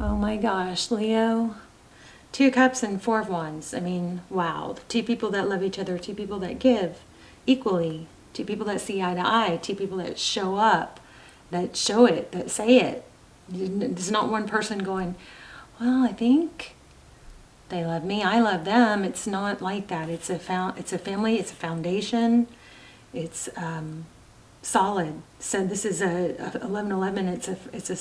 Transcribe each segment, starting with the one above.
Oh my gosh, Leo. 2 cups and 4 of wands. I mean, wow. 2 people that love each other, 2 people that give equally, 2 people that see eye to eye, 2 people that show up, that show it, that say it. There's not one person going, well, I think they love me, I love them. It's not like that. It's a family, it's a foundation. It's solid. So this is a 11-11. It's a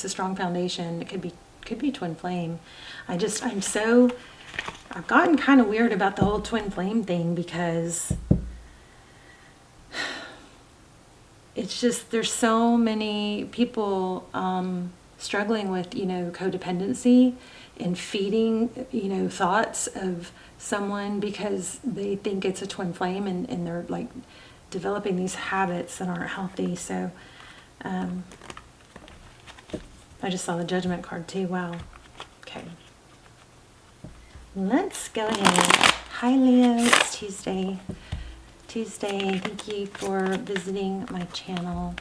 strong foundation. It could be twin flame. I've gotten kind of weird about the whole twin flame thing because it's just, there's so many people struggling with, codependency and feeding, thoughts of someone because they think it's a twin flame, and they're like developing these habits that aren't healthy. So I just saw the Judgment card too. Wow. Okay. Let's go ahead. Hi Leo, it's Tuesday. Thank you for visiting my channel.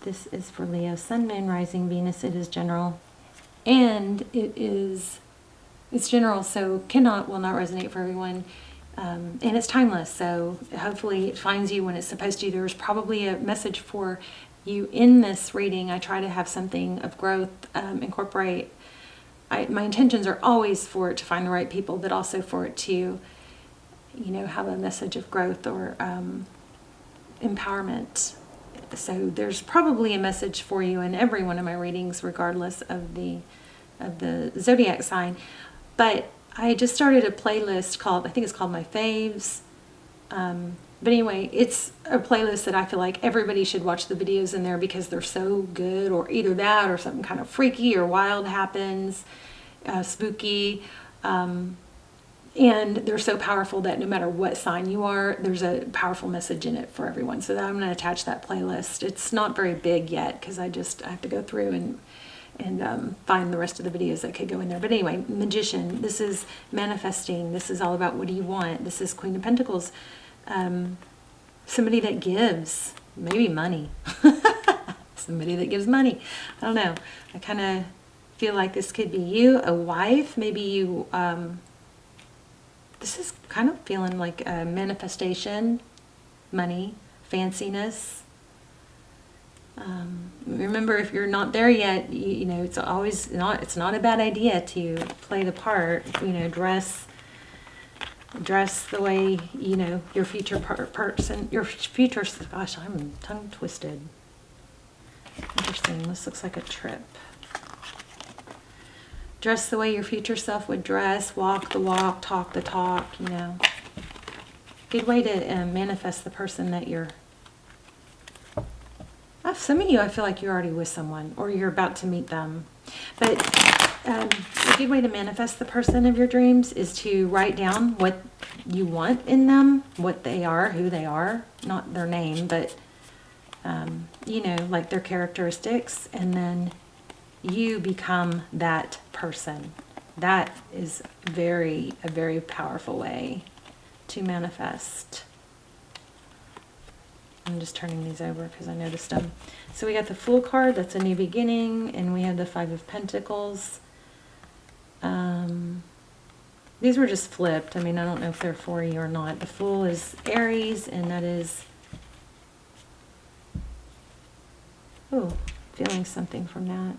This is for Leo, Sun, Moon, Rising, Venus. It is general. And it's general, so will not resonate for everyone. And it's timeless, so hopefully it finds you when it's supposed to. There's probably a message for you in this reading. I try to have something of growth, incorporate. My intentions are always for it to find the right people, but also for it to, have a message of growth or empowerment. So there's probably a message for you in every one of my readings, regardless of the zodiac sign. But I just started a playlist called, I think it's called My Faves. But anyway, it's a playlist that I feel like everybody should watch the videos in there because they're so good, or either that or something kind of freaky or wild happens, spooky. And they're so powerful that no matter what sign you are, there's a powerful message in it for everyone. So I'm going to attach that playlist. It's not very big yet because I have to go through and find the rest of the videos that could go in there. But anyway, Magician, this is manifesting. This is all about what do you want. This is Queen of Pentacles. Somebody that gives, maybe money. Somebody that gives money. I don't know. I kind of feel like this could be you, a wife. Maybe you, this is kind of feeling like a manifestation, money, fanciness. Remember, if you're not there yet, it's not a bad idea to play the part, dress the way, your future gosh, I'm tongue twisted. Interesting. This looks like a trip. Dress the way your future self would dress, walk the walk, talk the talk, Good way to manifest the person that you're. Some of you, I feel like you're already with someone or you're about to meet them. But a good way to manifest the person of your dreams is to write down what you want in them, what they are, who they are, not their name, but, like their characteristics. And then you become that person. That is a very powerful way to manifest. I'm just turning these over because I noticed them. So we got the Fool card, that's a new beginning, and we have the Five of Pentacles. These were just flipped. I mean, I don't know if they're for you or not. The Fool is Aries, and that is, feeling something from that.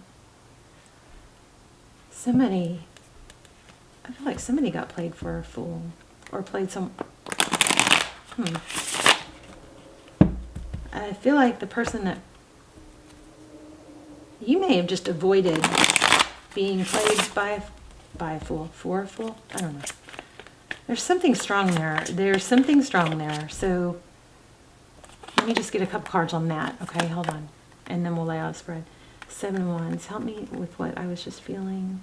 I feel like somebody got played for a fool, or played some, I feel like the person that you may have just avoided being played by a fool, for a fool. I don't know. There's something strong there. So let me just get a couple cards on that. Okay, hold on. And then we'll lay out a spread. 7 of Wands. Help me with what I was just feeling.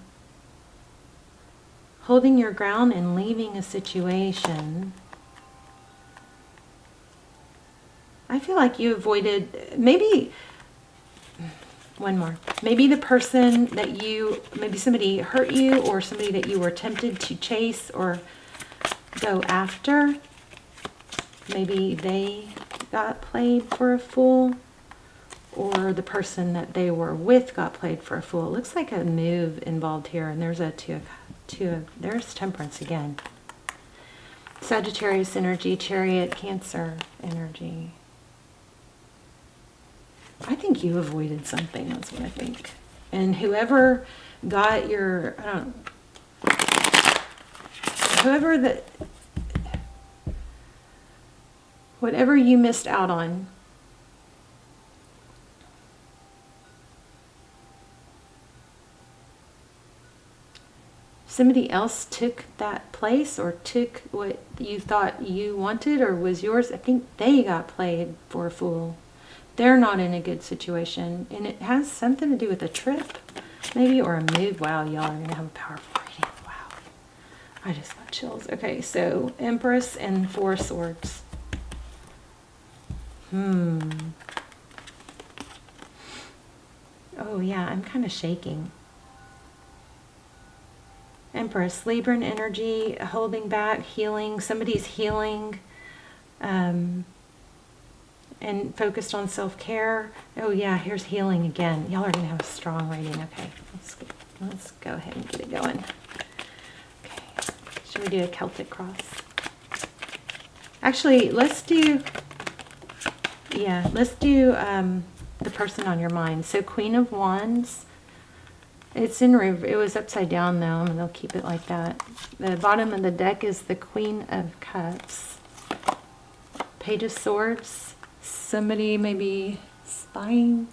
Holding your ground and leaving a situation. I feel like you avoided, maybe, one more. Maybe the person that maybe somebody hurt you, or somebody that you were tempted to chase or go after. Maybe they got played for a fool. or the person that they were with got played for a fool. It looks like a move involved here, and there's there's Temperance again. Sagittarius energy, Chariot, Cancer energy. I think you avoided something, that's what I think. And whoever got your, I don't know, whatever you missed out on, somebody else took that place or took what you thought you wanted or was yours. I think they got played for a fool. They're not in a good situation. And it has something to do with a trip, maybe, or a move. Wow, y'all are going to have a powerful reading. Wow. I just got chills. Okay, so Empress and Four Swords. Oh, yeah, I'm kind of shaking. Empress, Libran energy, holding back, healing. Somebody's healing and focused on self-care. Oh yeah, here's healing again. Y'all are going to have a strong reading. Okay, let's go ahead and get it going. Okay, should we do a Celtic cross? Actually, let's do the person on your mind. So Queen of Wands. It was upside down though, and they'll keep it like that. The bottom of the deck is the Queen of Cups. Page of Swords. Somebody may be spying.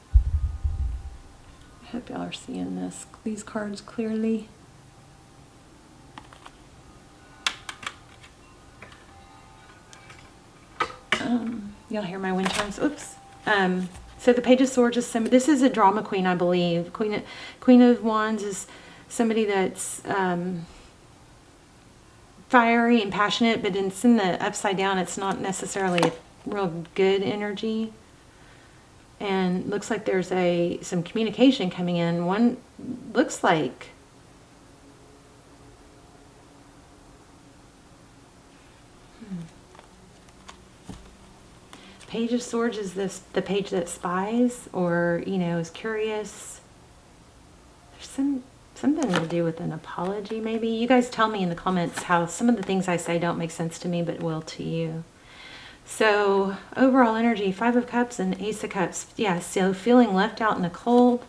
I hope y'all are seeing these cards clearly. Y'all hear my wind chimes? Oops. So the Page of Swords is this is a drama queen, I believe. Queen of Wands is somebody that's fiery and passionate, but it's in the upside down. It's not necessarily a real good energy. And looks like there's some communication coming in. One looks like Page of Swords is the page that spies or, is curious. There's something to do with an apology, maybe. You guys tell me in the comments how some of the things I say don't make sense to me, but will to you. So, overall energy, Five of Cups and Ace of Cups. Yeah, so feeling left out in the cold.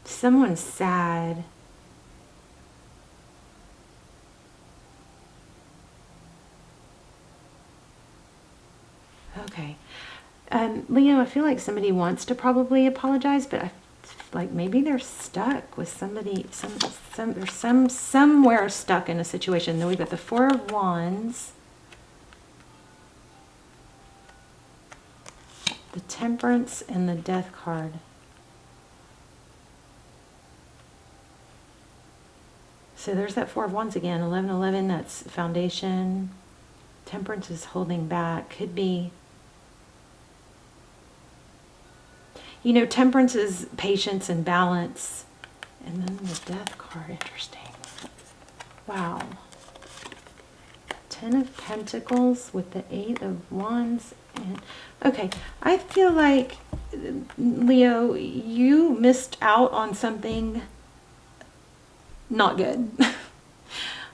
Someone's sad. Okay. Leo, I feel like somebody wants to probably apologize, but I feel like maybe they're stuck with somebody, there's somewhere stuck in a situation. Then we've got the Four of Wands, the Temperance, and the Death card. So there's that Four of Wands again, 1111, that's foundation. Temperance is holding back, could be. Temperance is patience and balance. And then the Death card, interesting. Wow. Ten of Pentacles with the Eight of Wands. Okay, I feel like, Leo, you missed out on something not good.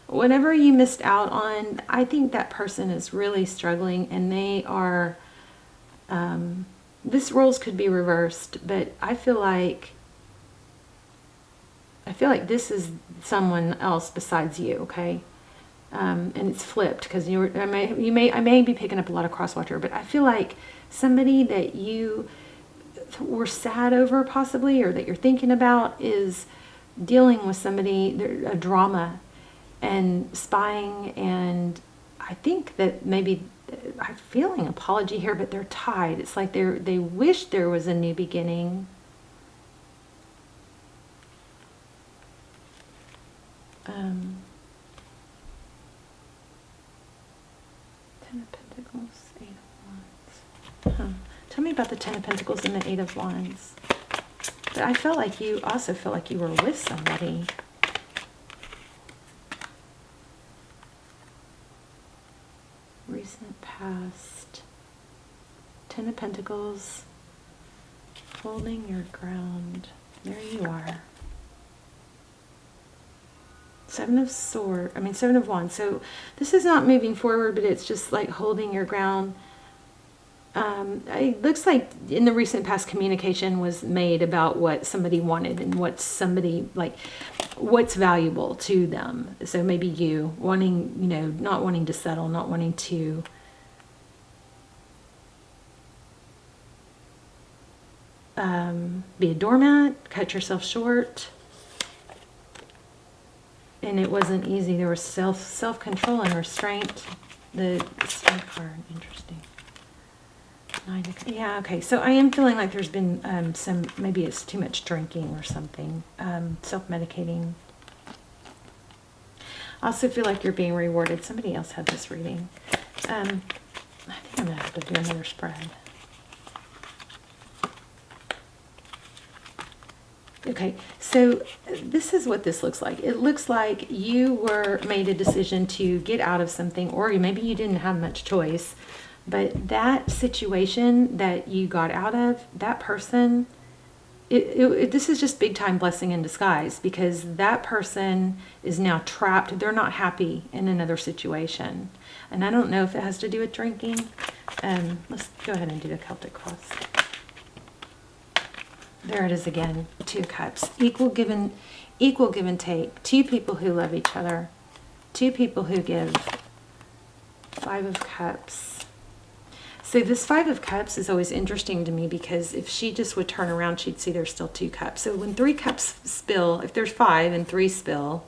Whatever you missed out on, I think that person is really struggling, and they are... this roles could be reversed, but I feel like this is someone else besides you, okay? And it's flipped because I may be picking up a lot of crosswatcher, but I feel like somebody that you were sad over possibly, or that you're thinking about, is dealing with somebody, a drama and spying, and I think that maybe I'm feeling apology here, but they're tied. It's like they wish there was a new beginning. Ten of Pentacles, Eight of Wands. Tell me about the Ten of Pentacles and the Eight of Wands. But I felt like you also felt like you were with somebody. Recent past. Ten of Pentacles. Holding your ground. There you are. Seven of Wands. So this is not moving forward, but it's just like holding your ground. It looks like in the recent past communication was made about what somebody wanted and what somebody, like, what's valuable to them. So maybe you wanting, you know, not wanting to settle, not wanting to be a doormat, cut yourself short. And it wasn't easy. There was self-control and restraint. The Star card, interesting. Yeah, okay. So I am feeling like there's been some, maybe it's too much drinking or something. Self-medicating. I also feel like you're being rewarded. Somebody else had this reading. I think I'm going to have to do another spread. Okay, so this is what this looks like. It looks like you made a decision to get out of something, or maybe you didn't have much choice, but that situation that you got out of, that person, this is just big time blessing in disguise, because that person is now trapped. They're not happy in another situation. And I don't know if it has to do with drinking. Let's go ahead and do the Celtic cross. There it is again, Two of Cups. Equal give and take. Two people who love each other. Two people who give. Five of Cups. So this Five of Cups is always interesting to me, because if she just would turn around, she'd see there's still 2 cups. So when 3 cups spill, if there's 5 and 3 spill,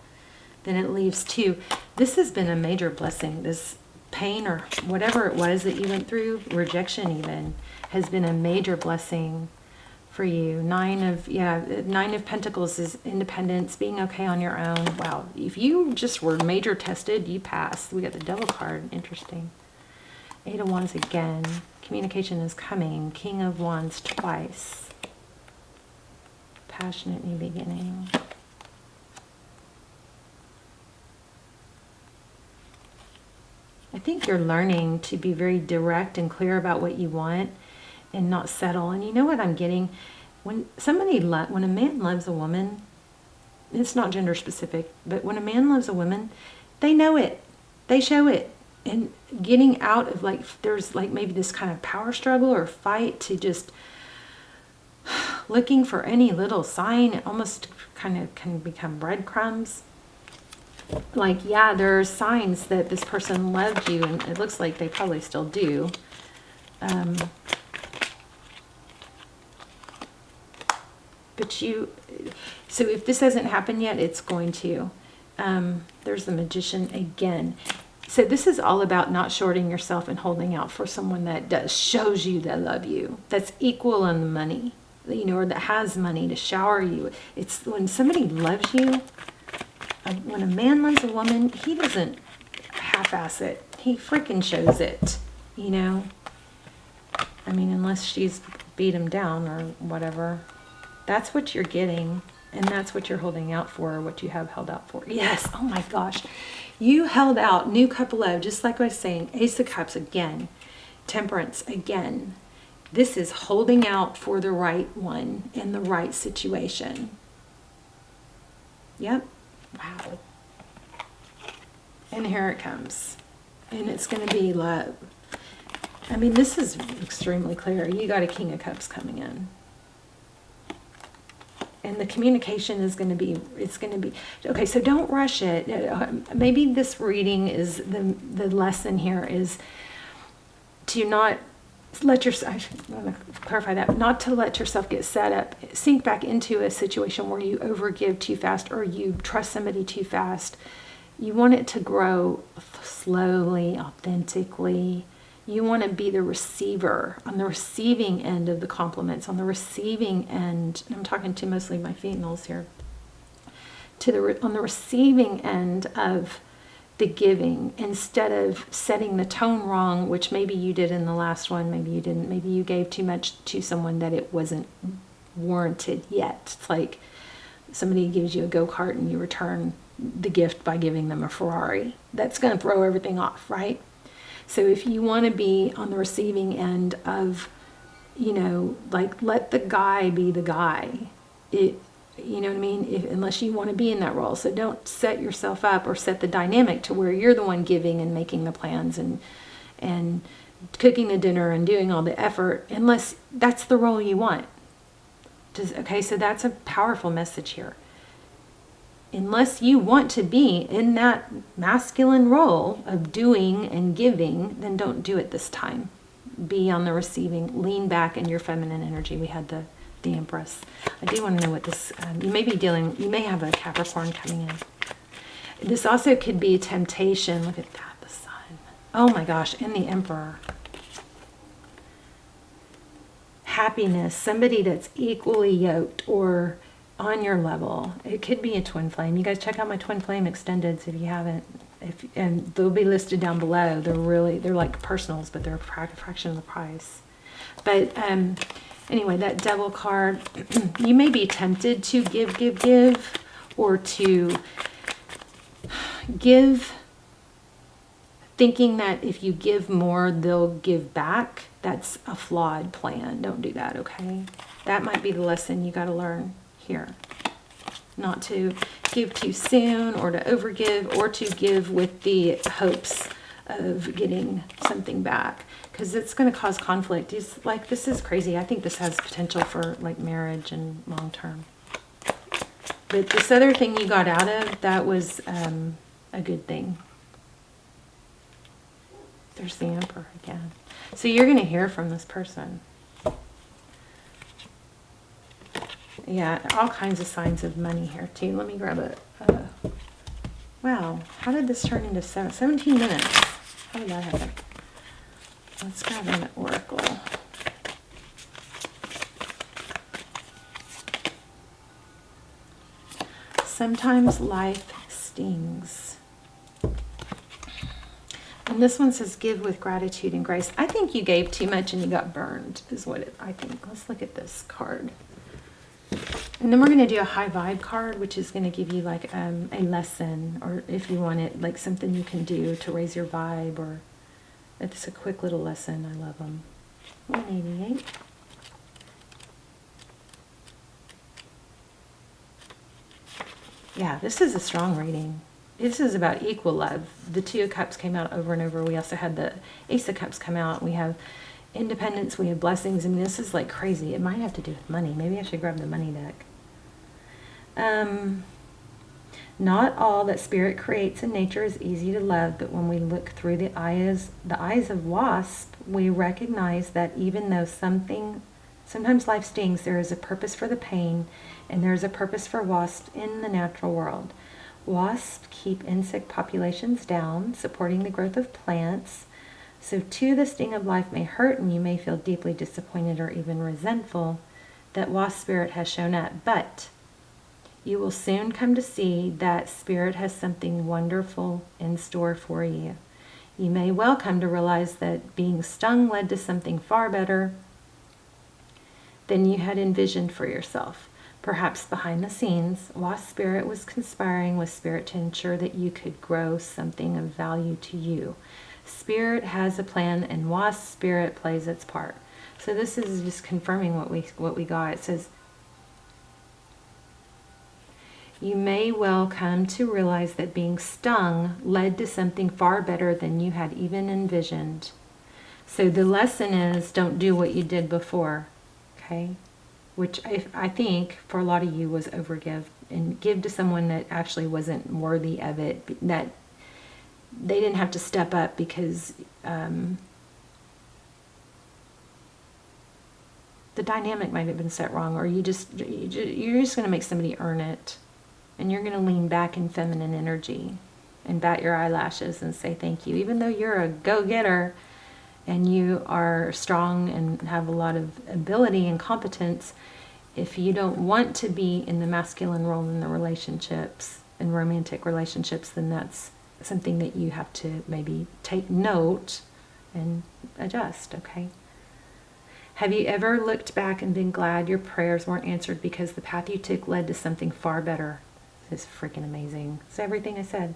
then it leaves 2. This has been a major blessing. This pain or whatever it was that you went through, rejection even, has been a major blessing for you. Nine of Pentacles is independence, being okay on your own. Wow, if you just were major tested, you passed. We got the Devil card, interesting. 8 of Wands again, communication is coming. King of Wands twice, passionate new beginning. I think you're learning to be very direct and clear about what you want and not settle. And you know what I'm getting? When a man loves a woman, it's not gender specific, but when a man loves a woman, they know it. They show it. And getting out of, like, there's like maybe this kind of power struggle or fight to just looking for any little sign. It almost kind of can become breadcrumbs. Like, yeah, there are signs that this person loved you, and it looks like they probably still do. So if this hasn't happened yet, it's going to. There's the Magician again. So this is all about not shorting yourself and holding out for someone that shows you they love you, that's equal on the money, you know, or that has money to shower you. It's when somebody loves you, when a man loves a woman, he doesn't half-ass it. He freaking shows it, you know. I mean, unless she's beat him down or whatever. That's what you're getting, and that's what you're holding out for, what you have held out for. Yes, oh my gosh. You held out, new cup of love, just like I was saying. Ace of Cups again. Temperance again. This is holding out for the right one in the right situation. Yep. Wow. And here it comes. And it's going to be love. I mean, this is extremely clear. You got a King of Cups coming in. And the communication is going to be, okay, so don't rush it. Maybe this reading is, the lesson here is to not let yourself, I want to clarify that, not to let yourself get set up, sink back into a situation where you overgive too fast or you trust somebody too fast. You want it to grow slowly, authentically. You want to be the receiver, on the receiving end of the compliments, on the receiving end. I'm talking to mostly my females here. On the receiving end of the giving, instead of setting the tone wrong, which maybe you did in the last one, maybe you didn't. Maybe you gave too much to someone that it wasn't warranted yet. It's like somebody gives you a go-kart and you return the gift by giving them a Ferrari. That's going to throw everything off, right? So if you want to be on the receiving end of, you know, like, let the guy be the guy. You know what I mean? Unless you want to be in that role. So don't set yourself up or set the dynamic to where you're the one giving and making the plans and cooking the dinner and doing all the effort, unless that's the role you want. Okay, so that's a powerful message here. Unless you want to be in that masculine role of doing and giving, then don't do it this time. Be on the receiving, lean back in your feminine energy. We had the Empress. I do want to know what this, you may have a Capricorn coming in. This also could be temptation. Look at that, the Sun. Oh my gosh, and the Emperor. Happiness, somebody that's equally yoked or on your level. It could be a twin flame. You guys check out my twin flame extendeds if you haven't. And they'll be listed down below. They're like personals, but they're a fraction of the price. But anyway, that Devil card, you may be tempted to give, or to give thinking that if you give more, they'll give back. That's a flawed plan. Don't do that, okay? That might be the lesson you got to learn here. Not to give too soon, or to overgive, or to give with the hopes of getting something back, because it's going to cause conflict. It's like, this is crazy. I think this has potential for like marriage and long term. But this other thing you got out of, that was a good thing. There's the Emperor again. So you're going to hear from this person. Yeah, all kinds of signs of money here too. Let me grab it. Wow, how did this turn into 17 minutes? How did that happen? Let's grab an oracle. Sometimes life stings. And this one says, give with gratitude and grace. I think you gave too much and you got burned, is what I think. Let's look at this card. And then we're going to do a high vibe card, which is going to give you like a lesson, or if you want it, like something you can do to raise your vibe, or it's a quick little lesson. I love them. 188. Yeah, this is a strong reading. This is about equal love. The Two of Cups came out over and over. We also had the Ace of Cups come out. We have independence. We have blessings. I mean, this is like crazy. It might have to do with money. Maybe I should grab the money deck. Not all that spirit creates in nature is easy to love, but when we look through the eyes of wasp, we recognize that even though sometimes life stings, there is a purpose for the pain, and there is a purpose for wasps in the natural world. Wasps keep insect populations down, supporting the growth of plants. So too, the sting of life may hurt, and you may feel deeply disappointed or even resentful that wasp spirit has shown up. But you will soon come to see that spirit has something wonderful in store for you. You may well come to realize that being stung led to something far better than you had envisioned for yourself. Perhaps behind the scenes, wasp spirit was conspiring with spirit to ensure that you could grow something of value to you. Spirit has a plan, and wasp spirit plays its part. So this is just confirming what we got. It says, you may well come to realize that being stung led to something far better than you had even envisioned. So the lesson is, don't do what you did before, okay? Which I think for a lot of you was overgive, and give to someone that actually wasn't worthy of it, that they didn't have to step up because the dynamic might have been set wrong, or you're just going to make somebody earn it, and you're going to lean back in feminine energy and bat your eyelashes and say thank you, even though you're a go-getter and you are strong and have a lot of ability and competence. If you don't want to be in the masculine role in the relationships and romantic relationships, then that's something that you have to maybe take note and adjust, okay? Have you ever looked back and been glad your prayers weren't answered because the path you took led to something far better? This is freaking amazing. It's everything I said.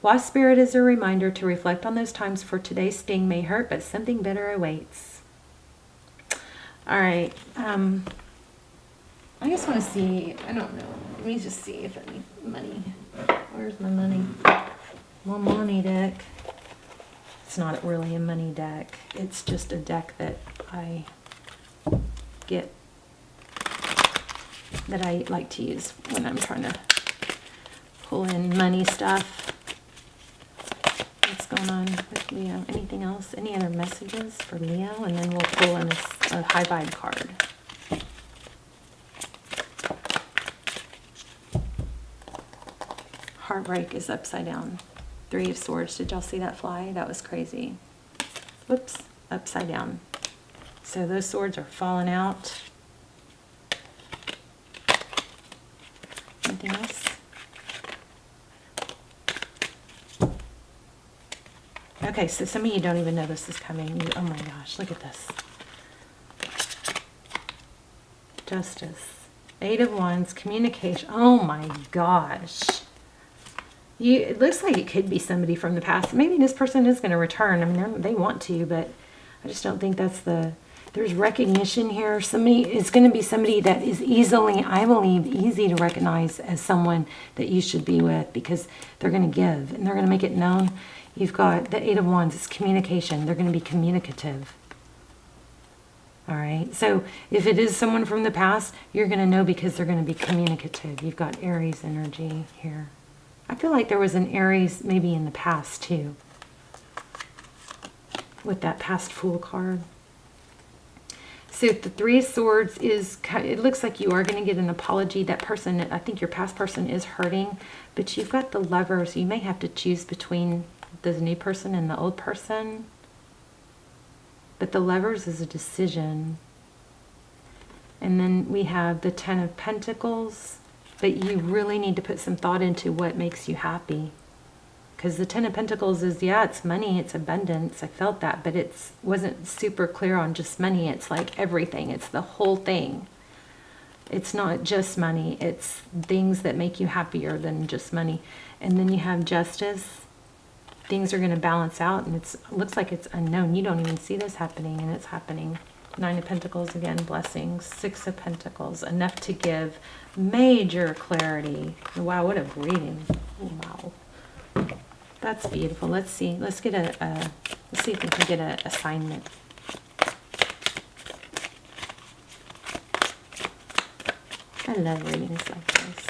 Wasp Spirit is a reminder to reflect on those times, for today's sting may hurt, but something better awaits. All right. I just want to see, I don't know. Let me just see if any money. Where's my money? My money deck. It's not really a money deck. It's just a deck that I get, that I like to use when I'm trying to pull in money stuff. What's going on with Leo? Anything else? Any other messages for Leo? And then we'll pull in a high vibe card. Heartbreak is upside down. 3 of Swords. Did y'all see that fly? That was crazy. Whoops. Upside down. So those swords are falling out. Anything else? Okay, so some of you don't even know this is coming. Oh my gosh, look at this. Justice. 8 of Wands. Communication. Oh my gosh. It looks like it could be somebody from the past. Maybe this person is going to return. I mean, they want to, but I just don't think that's there's recognition here. Somebody is going to be somebody that is easily, I believe, easy to recognize as someone that you should be with, because they're going to give and they're going to make it known. You've got the 8 of Wands. It's communication. They're going to be communicative. All right. So if it is someone from the past, you're going to know because they're going to be communicative. You've got Aries energy here. I feel like there was an Aries maybe in the past too, with that past Fool card. So if the 3 of Swords is, it looks like you are going to get an apology. That person, I think your past person is hurting, but you've got the Lovers. You may have to choose between the new person and the old person. But the Lovers is a decision. And then we have the 10 of Pentacles. But you really need to put some thought into what makes you happy. Because the 10 of Pentacles is, yeah, it's money, it's abundance. I felt that, but it wasn't super clear on just money. It's like everything. It's the whole thing. It's not just money. It's things that make you happier than just money. And then you have Justice. Things are going to balance out, and it looks like it's unknown. You don't even see this happening, and it's happening. 9 of Pentacles again, blessings. 6 of Pentacles, enough to give major clarity. Wow, what a reading. Wow. That's beautiful. Let's see. Let's get let's see if we can get an assignment. I love readings like this.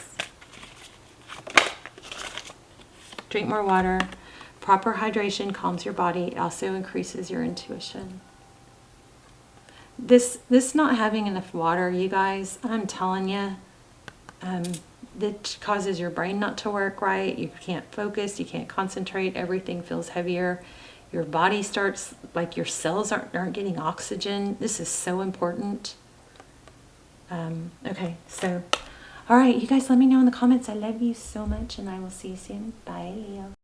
Drink more water. Proper hydration calms your body. It also increases your intuition. This not having enough water, you guys, I'm telling you, that causes your brain not to work right. You can't focus. You can't concentrate. Everything feels heavier. Your body starts, like your cells aren't getting oxygen. This is so important. Okay, so, all right, you guys let me know in the comments. I love you so much, and I will see you soon. Bye, Leo.